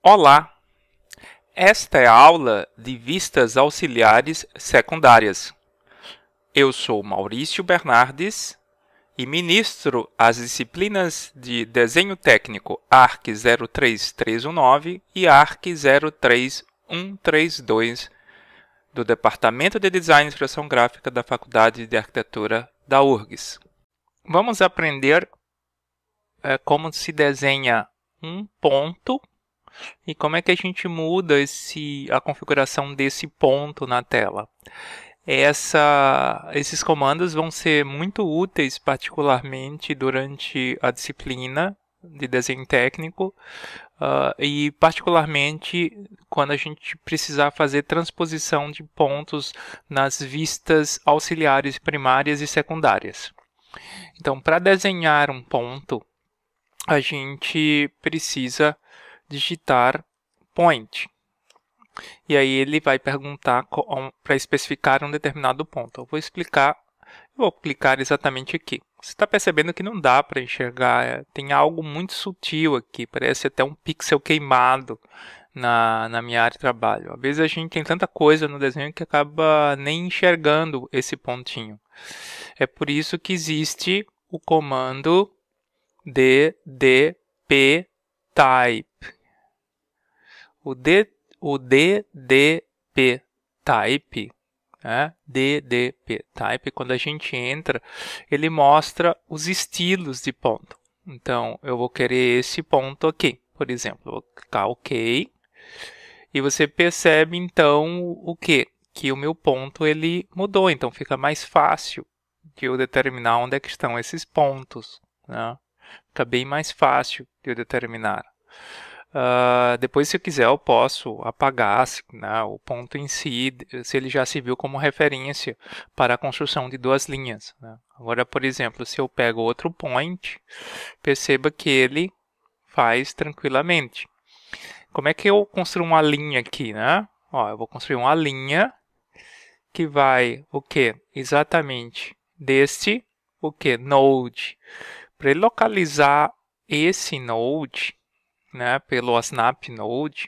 Olá! Esta é a aula de vistas auxiliares secundárias. Eu sou Maurício Bernardes e ministro as disciplinas de Desenho Técnico ARC 03319 e ARC 03132 do Departamento de Design e Expressão Gráfica da Faculdade de Arquitetura da URGS. Vamos aprender como se desenha um ponto e como é que a gente muda a configuração desse ponto na tela. Esses comandos vão ser muito úteis, particularmente durante a disciplina de desenho técnico e particularmente quando a gente precisar fazer transposição de pontos nas vistas auxiliares primárias e secundárias. Então, para desenhar um ponto, a gente precisa digitar point. E aí ele vai perguntar para especificar um determinado ponto. Eu vou clicar exatamente aqui. Você está percebendo que não dá para enxergar, tem algo muito sutil aqui, parece até um pixel queimado na minha área de trabalho. Às vezes a gente tem tanta coisa no desenho que acaba nem enxergando esse pontinho. É por isso que existe o comando ddptype. O ddptype, ddptype, quando a gente entra, ele mostra os estilos de ponto. Então, eu vou querer esse ponto aqui, por exemplo. Eu vou clicar OK. E você percebe, então, o quê? Que o meu ponto ele mudou. Então, fica mais fácil de eu determinar onde é que estão esses pontos, né? Fica bem mais fácil de eu determinar. Depois, se eu quiser, eu posso apagar né, o ponto em si, se ele já se viu como referência para a construção de duas linhas. Né? Agora, por exemplo, se eu pego outro point, perceba que ele faz tranquilamente. Como é que eu construo uma linha aqui? Né? Eu vou construir uma linha que vai o quê? Exatamente deste node. Para ele localizar esse node, né, pelo Snap Node,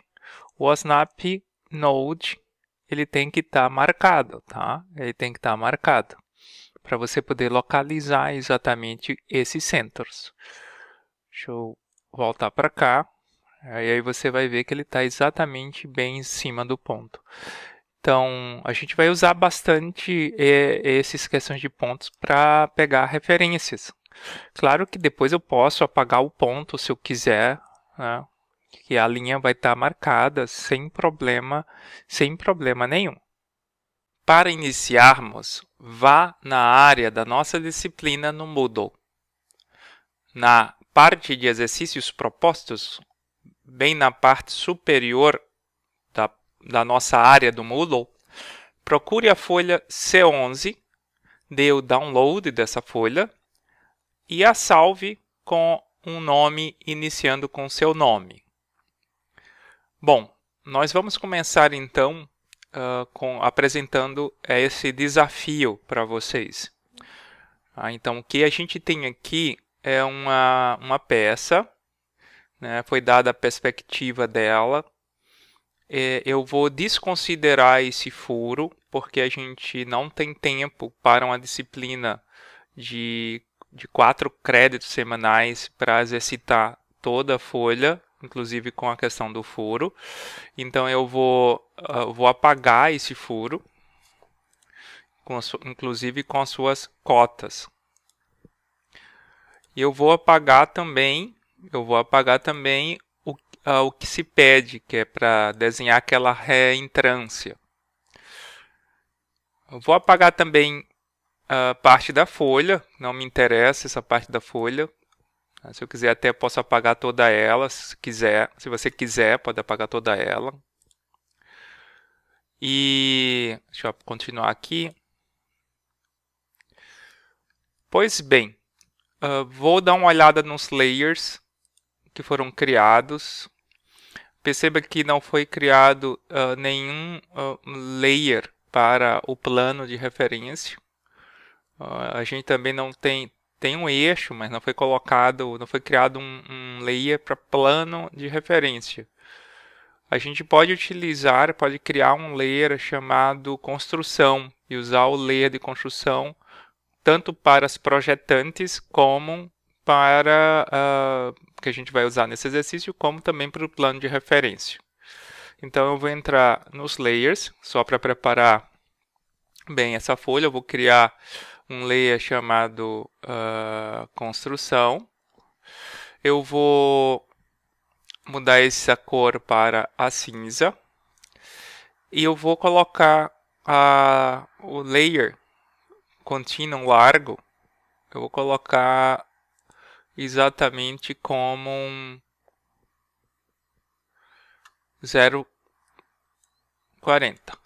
o Snap Node ele tem que estar marcado, tá? Ele tem que estar marcado para você poder localizar exatamente esses centros. Deixa eu voltar para cá. Aí você vai ver que ele está exatamente bem em cima do ponto. Então, a gente vai usar bastante essas questões de pontos para pegar referências. Claro que depois eu posso apagar o ponto se eu quiser, né? Que a linha vai estar marcada sem problema nenhum. Para iniciarmos, vá na área da nossa disciplina no Moodle. Na parte de exercícios propostos, bem na parte superior da nossa área do Moodle, procure a folha C11, dê o download dessa folha e a salve com um nome iniciando com seu nome. Bom, nós vamos começar então apresentando esse desafio para vocês. Então, o que a gente tem aqui é uma peça, né, foi dada a perspectiva dela. Eu vou desconsiderar esse furo, porque a gente não tem tempo para uma disciplina de 4 créditos semanais para exercitar toda a folha, inclusive com a questão do furo. Então, eu vou apagar esse furo, inclusive com as suas cotas. E eu vou apagar também o que se pede, que é para desenhar aquela reentrância. Eu vou apagar também a parte da folha, não me interessa essa parte da folha. Se eu quiser até posso apagar toda ela, se você quiser, pode apagar toda ela. E deixa eu continuar aqui. Pois bem, vou dar uma olhada nos layers que foram criados. Perceba que não foi criado nenhum layer para o plano de referência. A gente também não tem um eixo, mas não foi criado um layer para plano de referência. a gente pode criar um layer chamado construção e usar o layer de construção tanto para as projetantes como para que a gente vai usar nesse exercício, como também para o plano de referência. Então eu vou entrar nos layers, só para preparar bem essa folha, eu vou criar um layer chamado construção. Eu vou mudar essa cor para a cinza. E eu vou colocar o layer contínuo largo. Eu vou colocar exatamente como um 0,40.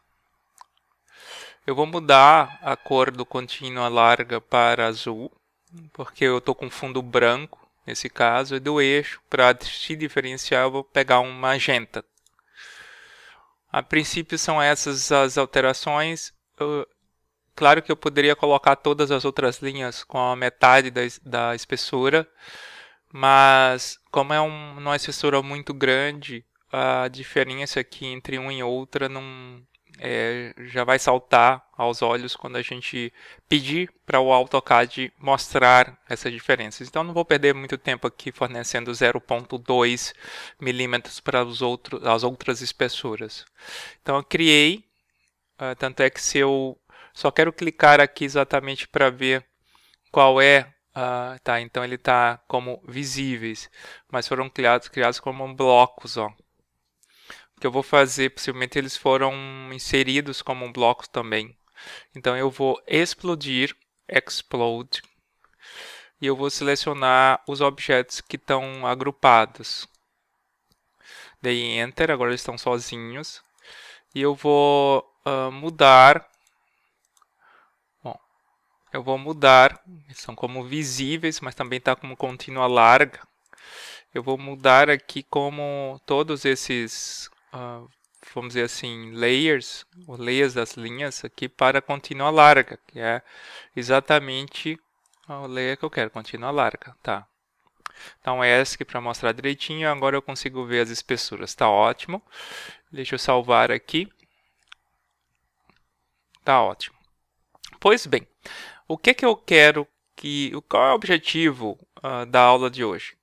Eu vou mudar a cor do contínuo larga para azul, porque eu estou com fundo branco, nesse caso, e do eixo, para se diferenciar, eu vou pegar um magenta. A princípio são essas as alterações. Claro que eu poderia colocar todas as outras linhas com a metade da espessura, mas como é uma espessura muito grande, a diferença aqui entre uma e outra não... já vai saltar aos olhos quando a gente pedir para o AutoCAD mostrar essas diferenças. Então não vou perder muito tempo aqui fornecendo 0,2 milímetros para as outras espessuras. Então eu criei, tanto é que se eu só quero clicar aqui exatamente para ver qual é, tá, então ele está como visíveis, mas foram criados como blocos, ó. O que eu vou fazer, possivelmente eles foram inseridos como blocos também. Então eu vou explodir, explode, e eu vou selecionar os objetos que estão agrupados. Dei Enter, agora eles estão sozinhos. E eu vou mudar. Bom, eu vou mudar, eles são como visíveis, mas também está como contínua larga. Eu vou mudar aqui como todos esses... vamos dizer assim, layers, os layers das linhas aqui para contínua larga, que é exatamente o layer que eu quero, contínua larga, tá? Então ESC para mostrar direitinho, agora eu consigo ver as espessuras, tá ótimo. Deixa eu salvar aqui. Tá ótimo. Pois bem, o que eu quero qual é o objetivo da aula de hoje?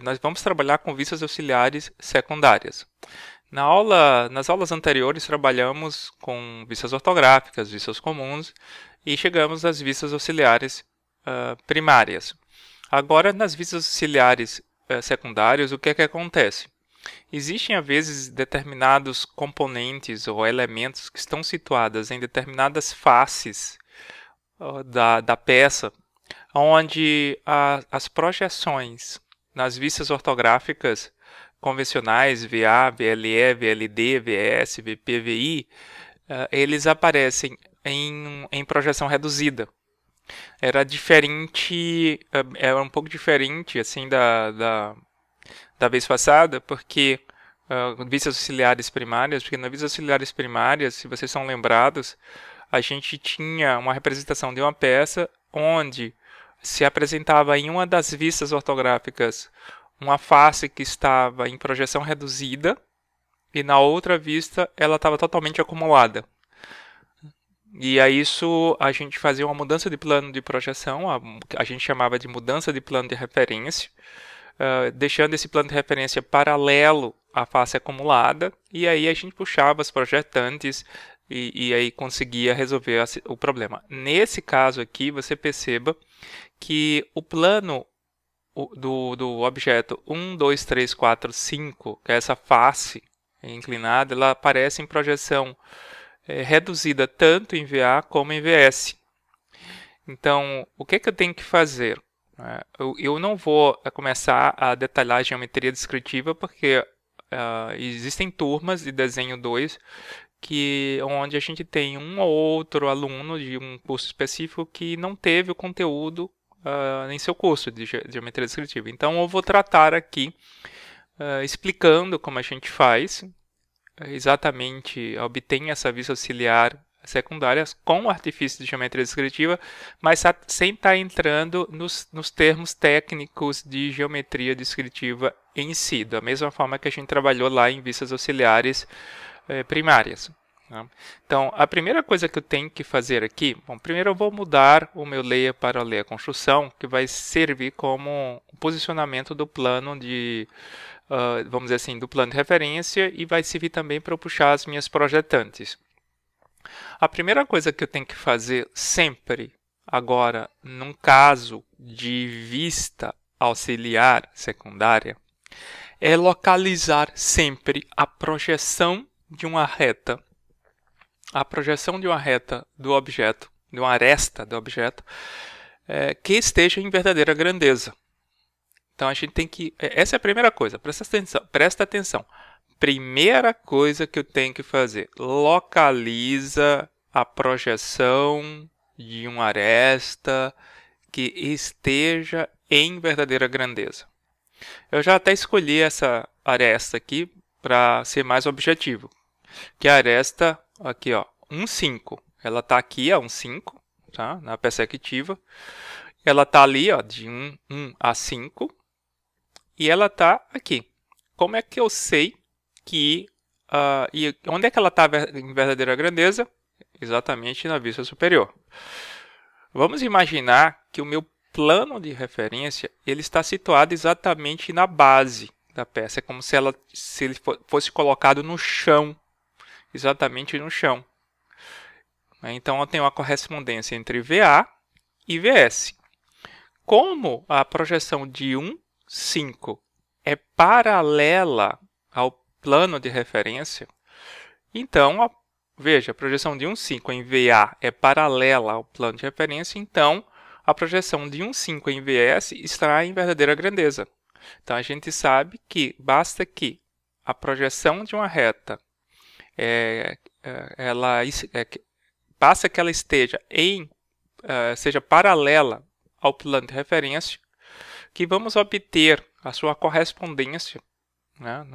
Nós vamos trabalhar com vistas auxiliares secundárias. Nas aulas anteriores trabalhamos com vistas ortográficas, vistas comuns e chegamos às vistas auxiliares primárias. Agora, nas vistas auxiliares secundárias, o que acontece? Existem, às vezes, determinados componentes ou elementos que estão situados em determinadas faces da peça, onde as projeções nas vistas ortográficas convencionais, VA, VLE, VLD, VS, VP, VI, eles aparecem em projeção reduzida. Era um pouco diferente assim da vez passada, porque vistas auxiliares primárias, porque nas vistas auxiliares primárias, se vocês são lembrados, a gente tinha uma representação de uma peça onde se apresentava em uma das vistas ortográficas uma face que estava em projeção reduzida e na outra vista ela estava totalmente acumulada. E a isso a gente fazia uma mudança de plano de projeção, a gente chamava de mudança de plano de referência, deixando esse plano de referência paralelo à face acumulada, e aí a gente puxava as projetantes e aí conseguia resolver o problema. Nesse caso aqui, você perceba que o plano do objeto 1, 2, 3, 4, 5, que é essa face inclinada, ela aparece em projeção reduzida tanto em VA como em VS. Então, o que eu tenho que fazer? Eu não vou começar a detalhar a geometria descritiva, porque existem turmas de desenho 2 onde a gente tem um ou outro aluno de um curso específico que não teve o conteúdo em seu curso de geometria descritiva. Então eu vou tratar aqui explicando como a gente faz, exatamente obtém essa vista auxiliar secundária com o artifício de geometria descritiva, mas sem estar entrando nos termos técnicos de geometria descritiva em si, da mesma forma que a gente trabalhou lá em vistas auxiliares primárias. Tá? Então, a primeira coisa que eu tenho que fazer aqui, bom, primeiro eu vou mudar o meu layer para o layer construção, que vai servir como posicionamento do plano de, vamos dizer assim, do plano de referência e vai servir também para eu puxar as minhas projetantes. A primeira coisa que eu tenho que fazer sempre, agora, num caso de vista auxiliar secundária, é localizar sempre a projeção de uma reta. A projeção de uma reta do objeto, de uma aresta do objeto, que esteja em verdadeira grandeza. Então a gente tem que... Essa é a primeira coisa, presta atenção. Primeira coisa que eu tenho que fazer, localiza a projeção de uma aresta que esteja em verdadeira grandeza. Eu já até escolhi essa aresta aqui para ser mais objetivo, que é a aresta aqui, ó, 1,5. Ela está aqui a 1,5, tá? Na perspectiva. Ela está ali, ó, de 1 a 5. E ela está aqui. Como é que eu sei que... e onde é que ela está em verdadeira grandeza? Exatamente na vista superior. Vamos imaginar que o meu plano de referência ele está situado exatamente na base da peça. É como se ele fosse colocado no chão. Exatamente no chão. Então, eu tenho uma correspondência entre VA e VS. Como a projeção de 1,5 é paralela ao plano de referência, então, veja, a projeção de 1,5 em VA é paralela ao plano de referência, então a projeção de 1,5 em VS estará em verdadeira grandeza. Então, a gente sabe que basta que a projeção de uma reta basta que ela esteja seja paralela ao plano de referência, que vamos obter a sua correspondência, né,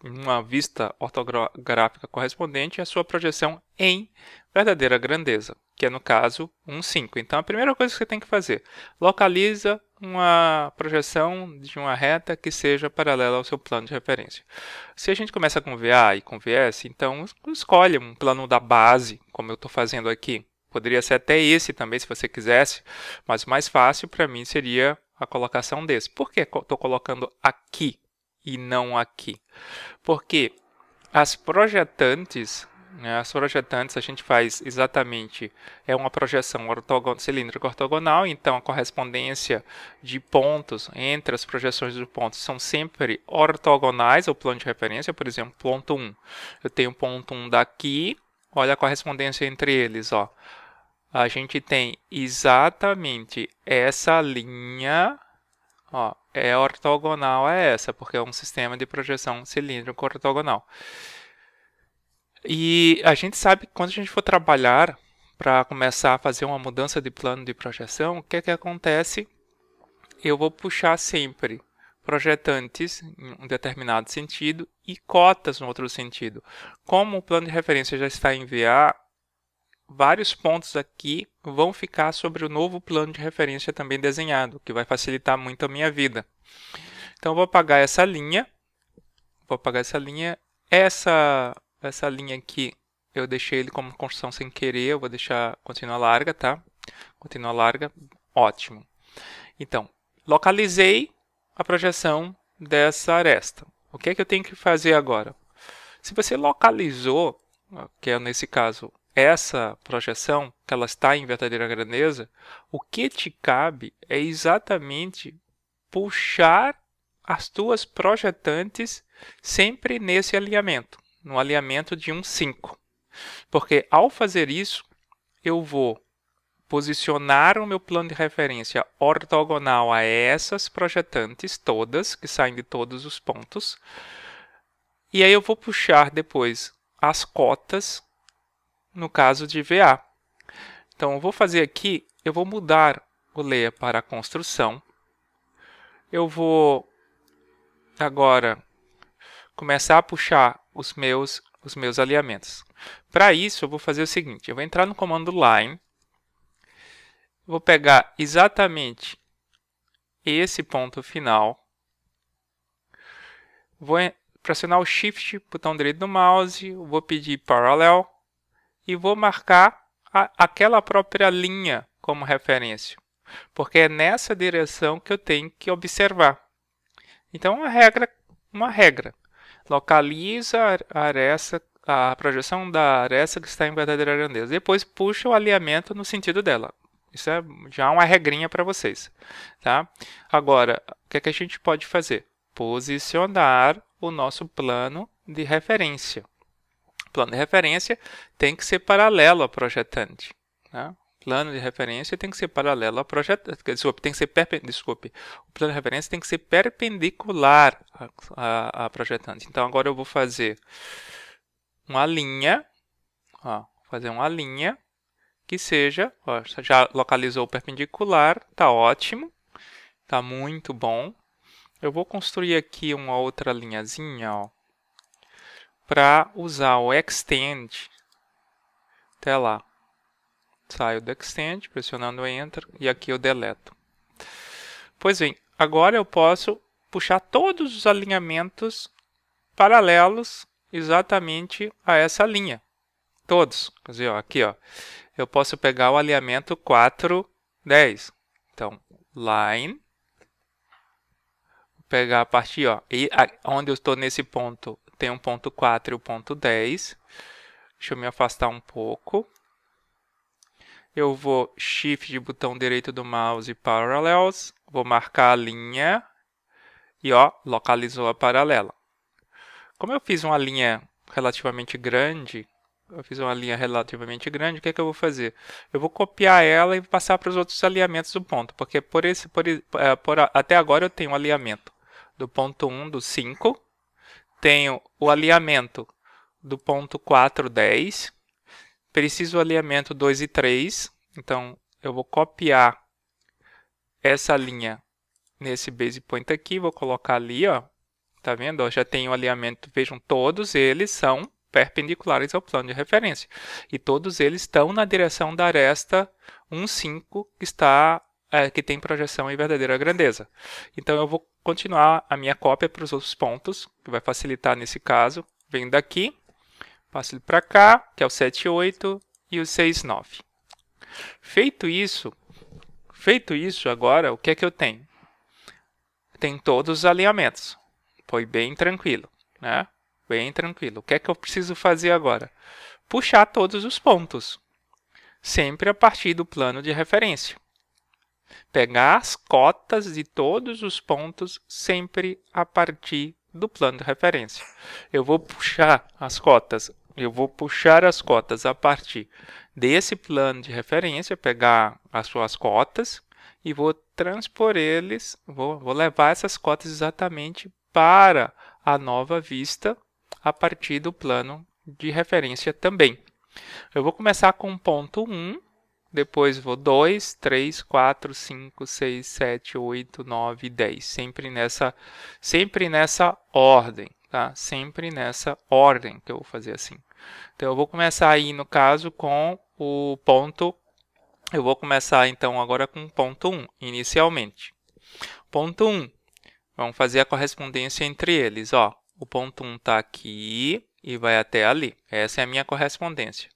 numa vista ortográfica correspondente, a sua projeção em verdadeira grandeza, que é no caso 1,5. Então, a primeira coisa que você tem que fazer, localiza uma projeção de uma reta que seja paralela ao seu plano de referência. Se a gente começa com VA e com VS, então escolhe um plano da base, como eu estou fazendo aqui. Poderia ser até esse também, se você quisesse, mas o mais fácil para mim seria a colocação desse. Por que estou colocando aqui e não aqui? Porque as projetantes a gente faz exatamente, é uma projeção cilíndrica ortogonal, então a correspondência de pontos entre as projeções de pontos são sempre ortogonais ao plano de referência. Por exemplo, ponto 1. Eu tenho ponto 1 daqui, olha a correspondência entre eles, ó. A gente tem exatamente essa linha, ó, é ortogonal a essa, porque é um sistema de projeção cilíndrico ortogonal. E a gente sabe que quando a gente for trabalhar para começar a fazer uma mudança de plano de projeção, o que é que acontece? Eu vou puxar sempre projetantes em um determinado sentido e cotas no outro sentido. Como o plano de referência já está em VA, vários pontos aqui vão ficar sobre o novo plano de referência também desenhado, que vai facilitar muito a minha vida. Então, eu vou apagar essa linha. Essa linha aqui, eu deixei ele como construção sem querer, eu vou deixar continuar larga, tá? Continua larga, ótimo. Então, localizei a projeção dessa aresta. O que é que eu tenho que fazer agora? Se você localizou, que é nesse caso, essa projeção, que ela está em verdadeira grandeza, o que te cabe é exatamente puxar as tuas projetantes sempre nesse alinhamento. No alinhamento de 1,5. Porque ao fazer isso, eu vou posicionar o meu plano de referência ortogonal a essas projetantes todas, que saem de todos os pontos. E aí eu vou puxar depois as cotas, no caso de VA. Então, eu vou fazer aqui, eu vou mudar o layer para a construção. Eu vou agora começar a puxar os meus alinhamentos. Para isso, eu vou fazer o seguinte, eu vou entrar no comando line, vou pegar exatamente esse ponto final, vou pressionar o Shift, botão direito do mouse, vou pedir Parallel e vou marcar aquela própria linha como referência, porque é nessa direção que eu tenho que observar. Então, uma regra. Localiza a projeção da aresta que está em verdadeira grandeza. Depois puxa o alinhamento no sentido dela. Isso é já uma regrinha para vocês. Tá? Agora, o que é que a gente pode fazer? Posicionar o nosso plano de referência. O plano de referência tem que ser paralelo ao projetante. Tá? Plano de referência tem que ser paralelo ao projetante. Desculpe, o plano de referência tem que ser perpendicular a projetante. Então, agora eu vou fazer uma linha, que seja, já localizou o perpendicular, está ótimo, está muito bom. Eu vou construir aqui uma outra linhazinha, para usar o Extend, até lá. Saio do Extend, pressionando Enter, e aqui eu deleto. Pois bem, agora eu posso puxar todos os alinhamentos paralelos exatamente a essa linha. Todos. Quer dizer, aqui, eu posso pegar o alinhamento 4, 10. Então, Line. Vou pegar a partir, e onde eu estou nesse ponto, tem um ponto 4 e o ponto 10. Deixa eu me afastar um pouco. Eu vou Shift de botão direito do mouse Parallels, vou marcar a linha e localizou a paralela. Como eu fiz uma linha relativamente grande, o que é que eu vou fazer? Eu vou copiar ela e passar para os outros alinhamentos do ponto, porque até agora eu tenho o alinhamento do ponto 1 do 5, tenho o alinhamento do ponto 4, 10, preciso do alinhamento 2 e 3, então eu vou copiar essa linha nesse base point aqui, vou colocar ali, tá vendo? Já tenho o alinhamento, vejam, todos eles são perpendiculares ao plano de referência, e todos eles estão na direção da aresta 1,5 que tem projeção em verdadeira grandeza. Então eu vou continuar a minha cópia para os outros pontos, que vai facilitar nesse caso. Venho daqui, passo ele para cá, que é o 7,8 e o 6,9. Feito isso, agora, o que é que eu tenho? Tem todos os alinhamentos. Foi bem tranquilo, né? Bem tranquilo. O que é que eu preciso fazer agora? Puxar todos os pontos, sempre a partir do plano de referência. Pegar as cotas de todos os pontos, sempre a partir do plano de referência. Eu vou puxar as cotas a partir desse plano de referência, pegar as suas cotas e vou transpor eles, vou levar essas cotas exatamente para a nova vista a partir do plano de referência também. Eu vou começar com o ponto 1, depois vou 2, 3, 4, 5, 6, 7, 8, 9, 10. Sempre nessa ordem, tá? Sempre nessa ordem que eu vou fazer assim. Então, eu vou começar aí, no caso, com o ponto... Eu vou começar, então, agora com o ponto 1, inicialmente. Ponto 1. Vamos fazer a correspondência entre eles, O ponto 1 está aqui e vai até ali. Essa é a minha correspondência.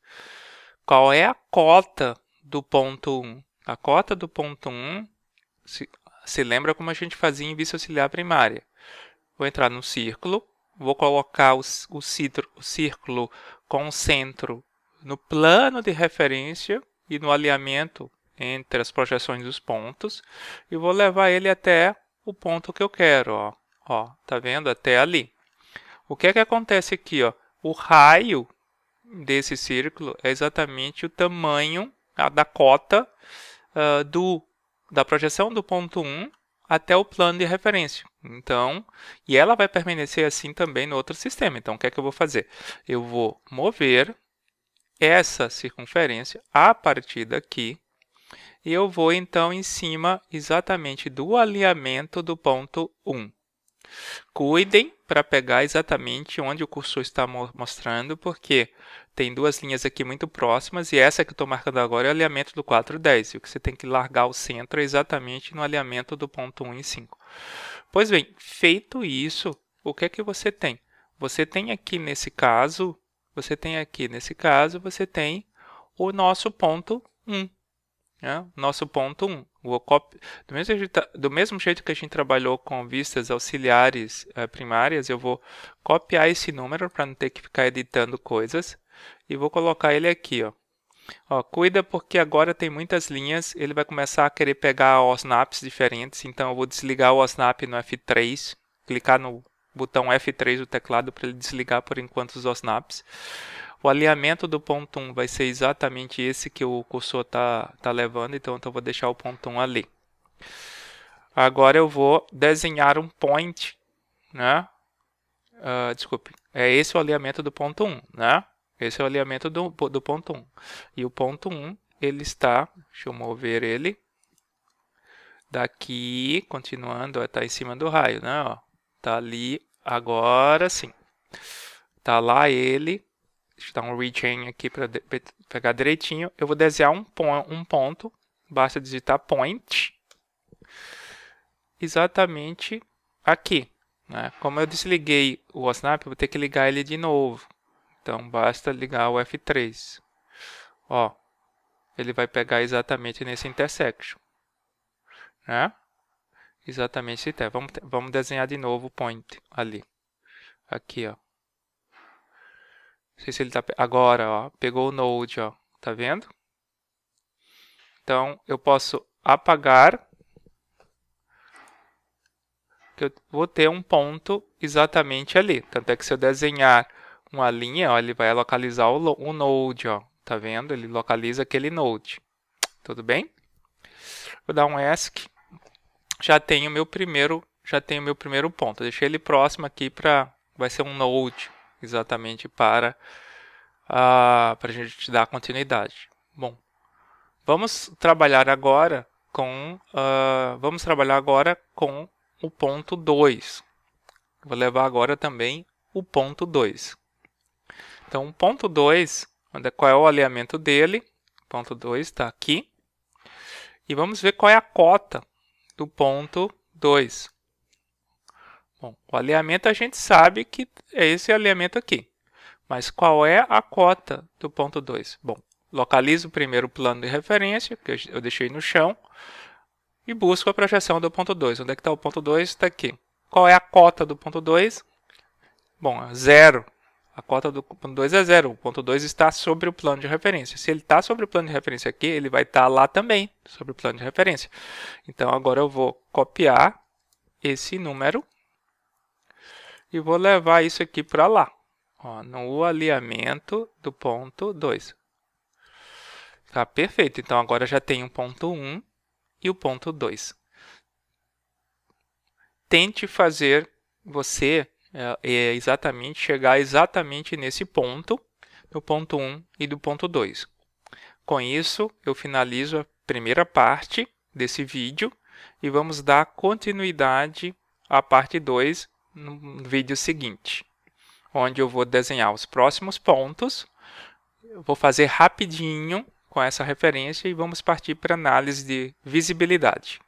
Qual é a cota do ponto 1? A cota do ponto 1, se lembra como a gente fazia em vista auxiliar primária. Vou entrar no círculo, vou colocar o círculo com o centro no plano de referência e no alinhamento entre as projeções dos pontos, e vou levar ele até o ponto que eu quero, tá vendo? Até ali. O que é que acontece aqui, O raio desse círculo é exatamente o tamanho da cota da projeção do ponto 1 até o plano de referência. Então, e ela vai permanecer assim também no outro sistema. Então, o que é que eu vou fazer? Eu vou mover essa circunferência a partir daqui e eu vou, então, em cima exatamente do alinhamento do ponto 1. Cuidem para pegar exatamente onde o cursor está mostrando, porque tem duas linhas aqui muito próximas e essa que eu estou marcando agora é o alinhamento do 4,10. E o que você tem que largar o centro é exatamente no alinhamento do ponto 1 e 5. Pois bem, feito isso, o que é que você tem? Você tem aqui nesse caso, você tem o nosso ponto 1. Né? Nosso ponto 1. Do mesmo jeito que a gente trabalhou com vistas auxiliares primárias, eu vou copiar esse número para não ter que ficar editando coisas e vou colocar ele aqui. Cuida porque agora tem muitas linhas, ele vai começar a querer pegar OSNAPs diferentes, então eu vou desligar o OSNAP no F3, clicar no botão F3 do teclado para ele desligar por enquanto os OSNAPs. O alinhamento do ponto 1 vai ser exatamente esse que o cursor está levando, então eu vou deixar o ponto 1 ali. Agora eu vou desenhar um point, né? Desculpe, é esse o alinhamento do ponto 1, né? Esse é o alinhamento do ponto 1. E o ponto 1, ele está, deixa eu mover ele, daqui, continuando, está em cima do raio, né? Está ali, agora sim. Está lá ele. Deixa eu dar um rechain aqui para pegar direitinho. Eu vou desenhar um ponto. Basta digitar point. Exatamente aqui. Né? Como eu desliguei o OSNAP, eu vou ter que ligar ele de novo. Então, basta ligar o F3. Ele vai pegar exatamente nesse intersection. Né? Exatamente esse teste. Vamos desenhar de novo o point ali. Aqui, ó. Não sei se ele tá... Agora, pegou o node, tá vendo? Então, eu posso apagar, que eu vou ter um ponto exatamente ali. Tanto é que se eu desenhar uma linha, ele vai localizar o node, tá vendo? Ele localiza aquele node. Tudo bem? Vou dar um ESC. Já tenho meu primeiro ponto. Deixei ele próximo aqui vai ser um node. Exatamente para a gente dar continuidade. Bom, vamos trabalhar agora com o ponto 2. Vou levar agora também o ponto 2. Então, o ponto 2, qual é o alinhamento dele? O ponto 2 está aqui. E vamos ver qual é a cota do ponto 2. Bom, o alinhamento a gente sabe que é esse alinhamento aqui. Mas qual é a cota do ponto 2? Bom, localizo primeiro o plano de referência, que eu deixei no chão, e busco a projeção do ponto 2. Onde é que está o ponto 2? Está aqui. Qual é a cota do ponto 2? Bom, é 0. A cota do ponto 2 é 0. O ponto 2 está sobre o plano de referência. Se ele está sobre o plano de referência aqui, ele vai estar lá também, sobre o plano de referência. Então, agora eu vou copiar esse número e vou levar isso aqui para lá, no alinhamento do ponto 2. Tá perfeito. Então, agora já tem o ponto 1 e o ponto 2. Tente fazer você chegar exatamente nesse ponto, do ponto 1 e do ponto 2. Com isso, eu finalizo a primeira parte desse vídeo e vamos dar continuidade à parte 2 no vídeo seguinte, onde eu vou desenhar os próximos pontos. Eu vou fazer rapidinho com essa referência e vamos partir para a análise de visibilidade.